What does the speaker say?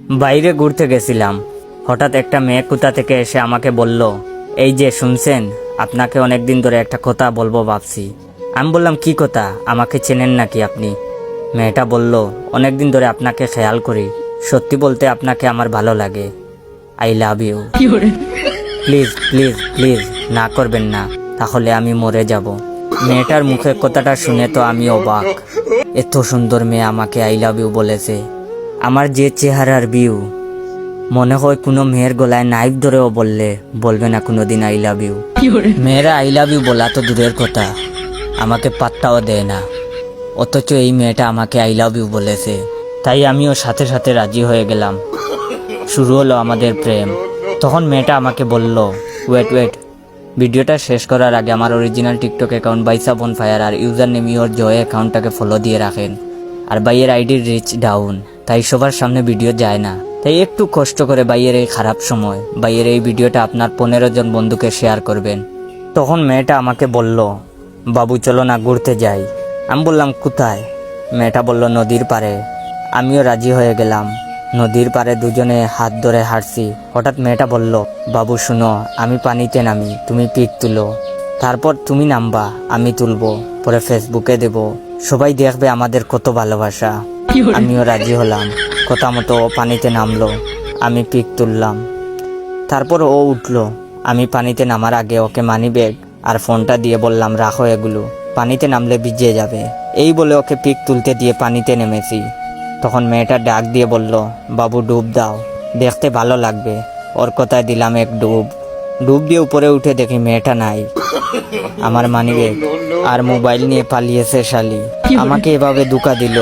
বাইরে ঘুরতে গেছিলাম, হঠাৎ একটা মেয়ে কোথা থেকে এসে আমাকে বলল, এই যে শুনছেন, আপনাকে অনেকদিন ধরে একটা কথা বলবো ভাবছি। আমি বললাম, কি কথা? আমাকে চেনেন নাকি আপনি? মেয়েটা বলল, অনেকদিন ধরে আপনাকে খেয়াল করি, সত্যি বলতে আপনাকে আমার ভালো লাগে। I love you. Please please please না করবেন না, তাহলে আমি মরে যাব। মেয়েটার মুখে কথাটা শুনে তো আমি অবাক। এত সুন্দর মেয়ে আমাকে আই লাভ ইউ বলেছে। আমার যে চেহারার ভিউ, মনে হয় কোনো মেয়ের গলায় নাইফ ধরেও বলবে না কোনোদিন আই লাভ ইউ। মেয়েরা আই লাভ ইউ বলা তো দূরের কথা, আমাকে পাত্তাও দেয় না, অথচ এই মেয়েটা আমাকে আই লাভ ইউ বলেছে। তাই আমিও সাথে সাথে রাজি হয়ে গেলাম। শুরু হলো আমাদের প্রেম। তখন মেয়েটা আমাকে বলল, ওয়েট, ভিডিওটা শেষ করার আগে আমার অরিজিনাল টিকটক অ্যাকাউন্ট বাইসা বনফায়ার আর ইউজার নেম ইওর জয় অ্যাকাউন্টটাকে ফলো দিয়ে রাখেন। আর ভাইয়ের আইডির রিচ ডাউন, তাই সবার সামনে ভিডিও যায় না, তাই একটু কষ্ট করে ভাইয়ের এই খারাপ সময় ভাইয়ের এই ভিডিওটা আপনার 15 জন বন্ধুকে শেয়ার করবেন। তখন মেয়েটা আমাকে বলল, বাবু চলো না ঘুরতে যাই। আমি বললাম, কোথায়? মেয়েটা বলল, নদীর পাড়ে। আমিও রাজি হয়ে গেলাম। নদীর পাড়ে দুজনে হাত ধরে হাঁটছি। হঠাৎ মেয়েটা বলল, বাবু শুনো, আমি পানিতে নামি, তুমি পিক তুলো, তারপর তুমি নামবা, আমি তুলবো, পরে ফেসবুকে দেব, সবাই দেখবে আমাদের কত ভালোবাসা। আমিও রাজি হলাম। কথা মতো পানিতে নামলো, আমি পিক তুললাম, তারপর ও উঠলো। আমি পানিতে নামার আগে ওকে মানি ব্যাগ আর ফোনটা দিয়ে বললাম, রাখো এগুলো, পানিতে নামলে ভিজে যাবে। এই বলে ওকে পিক তুলতে দিয়ে পানিতে নেমেছি। তখন মেয়েটা ডাক দিয়ে বলল, বাবু ডুব দাও, দেখতে ভালো লাগবে। ওর কথায় দিলাম এক ডুব দিয়ে উপরে উঠে দেখি মেয়েটা নাই। আমার মানিব্যাগ আর মোবাইল নিয়ে পালিয়েছে শালি। আমাকে এভাবে ধোঁকা দিল।